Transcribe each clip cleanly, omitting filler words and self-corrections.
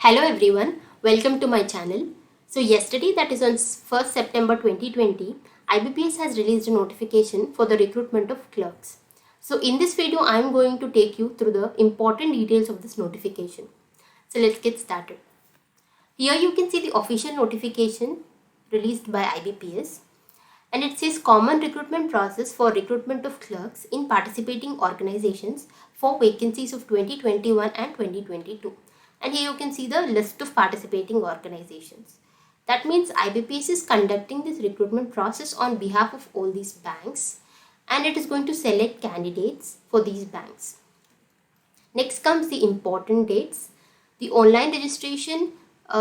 Hello everyone, welcome to my channel. So yesterday, that is on 1st September 2020, IBPS has released a notification for the recruitment of clerks. So in this video, I am going to take you through the important details of this notification. So let's get started. Here you can see the official notification released by IBPS, and it says common recruitment process for recruitment of clerks in participating organizations for vacancies of 2021 and 2022. And here you can see the list of participating organizations. That means IBPS is conducting this recruitment process on behalf of all these banks, and it is going to select candidates for these banks. Next comes the important dates. The online registration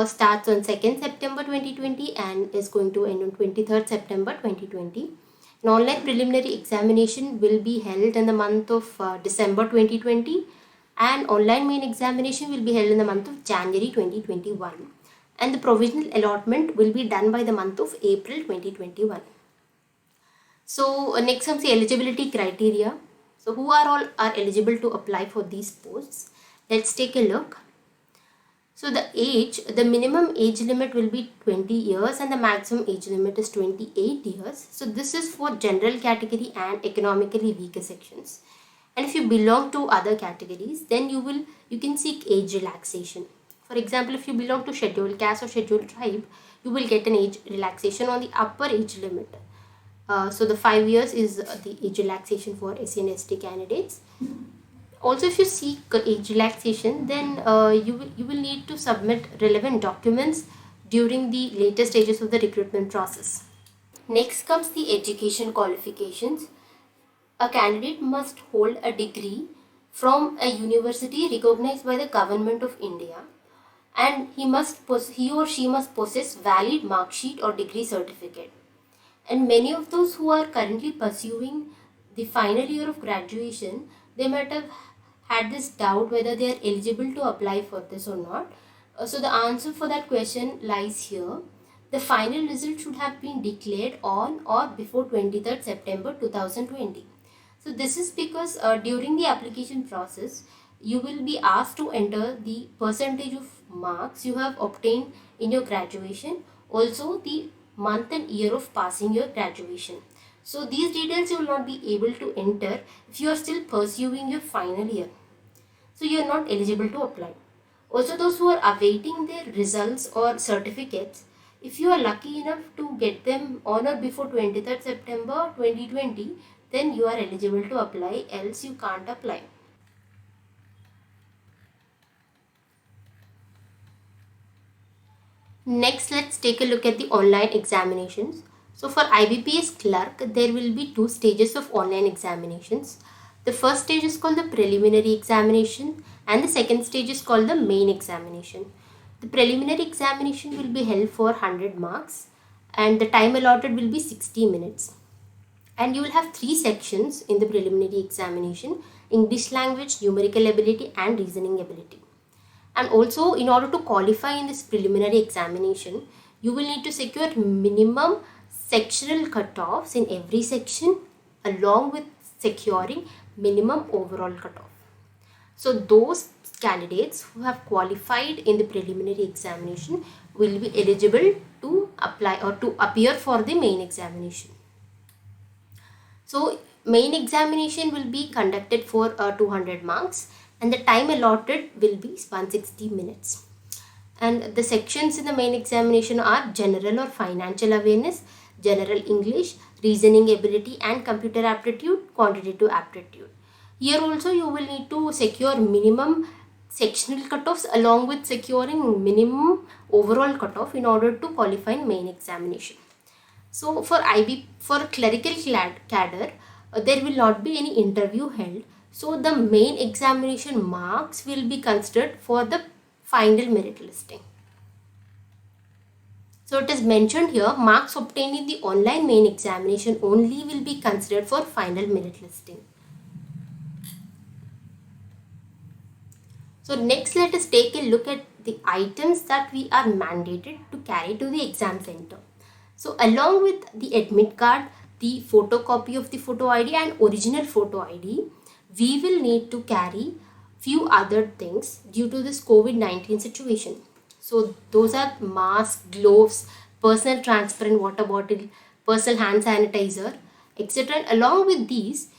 starts on 2nd September 2020 and is going to end on 23rd September 2020. An online preliminary examination will be held in the month of December 2020, and online main examination will be held in the month of January 2021, and the provisional allotment will be done by the month of April 2021. So next comes the eligibility criteria. So who are all are eligible to apply for these posts? Let's take a look. So the minimum age limit will be 20 years and the maximum age limit is 28 years. So this is for general category and economically weaker sections. And if you belong to other categories, then you can seek age relaxation. For example, if you belong to scheduled caste or scheduled tribe, you will get an age relaxation on the upper age limit. So the 5 years is the age relaxation for SC and ST candidates. Also, if you seek age relaxation, then you will need to submit relevant documents during the later stages of the recruitment process. Next comes the education qualifications. A candidate must hold a degree from a university recognized by the Government of India, and he or she must possess valid mark sheet or degree certificate. And many of those who are currently pursuing the final year of graduation, they might have had this doubt whether they are eligible to apply for this or not. So the answer for that question lies here. The final result should have been declared on or before 23rd September 2020. So this is because during the application process, you will be asked to enter the percentage of marks you have obtained in your graduation, also the month and year of passing your graduation. So these details you will not be able to enter if you are still pursuing your final year. So you are not eligible to apply. Also, those who are awaiting their results or certificates, if you are lucky enough to get them on or before 23rd September 2020, then you are eligible to apply, else you can't apply. Next, let's take a look at the online examinations. So for IBPS clerk, there will be two stages of online examinations. The first stage is called the preliminary examination and the second stage is called the main examination. The preliminary examination will be held for 100 marks and the time allotted will be 60 minutes. And you will have three sections in the preliminary examination: English language, numerical ability and reasoning ability. And also, in order to qualify in this preliminary examination, you will need to secure minimum sectional cutoffs in every section along with securing minimum overall cutoff. So those candidates who have qualified in the preliminary examination will be eligible to apply or to appear for the main examination. So main examination will be conducted for 200 marks and the time allotted will be 160 minutes. And the sections in the main examination are general or financial awareness, general English, reasoning ability and computer aptitude, quantitative aptitude. Here also you will need to secure minimum sectional cutoffs along with securing minimum overall cutoff in order to qualify in main examination. So for clerical cadre, there will not be any interview held. So the main examination marks will be considered for the final merit listing. So it is mentioned here, marks obtained in the online main examination only will be considered for final merit listing. So next, let us take a look at the items that we are mandated to carry to the exam center. So along with the admit card, the photocopy of the photo ID and original photo ID, we will need to carry few other things due to this COVID-19 situation. So those are mask, gloves, personal transparent water bottle, personal hand sanitizer, etc. And along with these,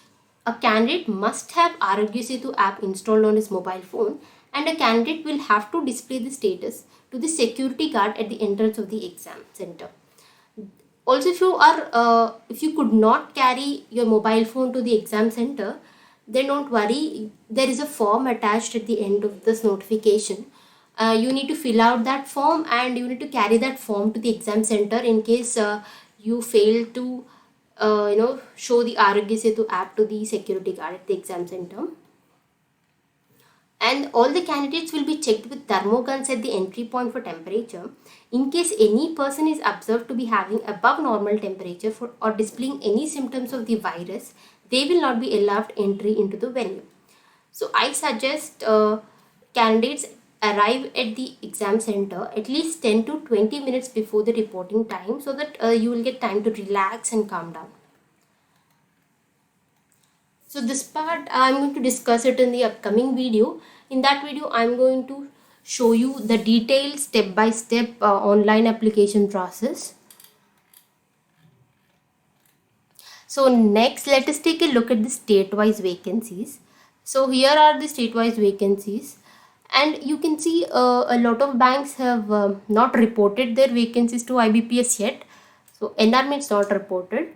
a candidate must have Arogya Setu app installed on his mobile phone, and a candidate will have to display the status to the security guard at the entrance of the exam center. Also, if you could not carry your mobile phone to the exam center, then don't worry, there is a form attached at the end of this notification. You need to fill out that form, and you need to carry that form to the exam center in case you fail to show the Arogya Setu app to the security guard at the exam center. And all the candidates will be checked with thermoguns at the entry point for temperature. In case any person is observed to be having above normal temperature or displaying any symptoms of the virus, they will not be allowed entry into the venue. So I suggest candidates arrive at the exam center at least 10 to 20 minutes before the reporting time, so that you will get time to relax and calm down. So this part I'm going to discuss it in the upcoming video. In that video, I'm going to show you the detailed step-by-step online application process. So next, let us take a look at the state-wise vacancies. So here are the state-wise vacancies, and you can see a lot of banks have not reported their vacancies to IBPS yet. So NR means not reported.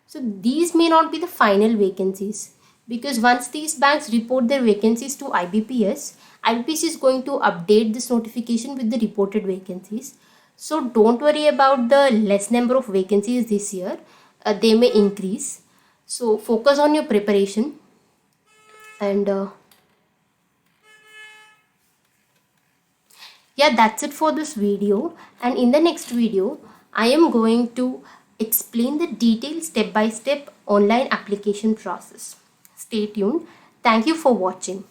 So these may not be the final vacancies, because once these banks report their vacancies to IBPS, IBPS is going to update this notification with the reported vacancies. So don't worry about the less number of vacancies this year. They may increase. So focus on your preparation, and yeah, that's it for this video. And in the next video, I am going to explain the detailed step-by-step online application process. Stay tuned. Thank you for watching.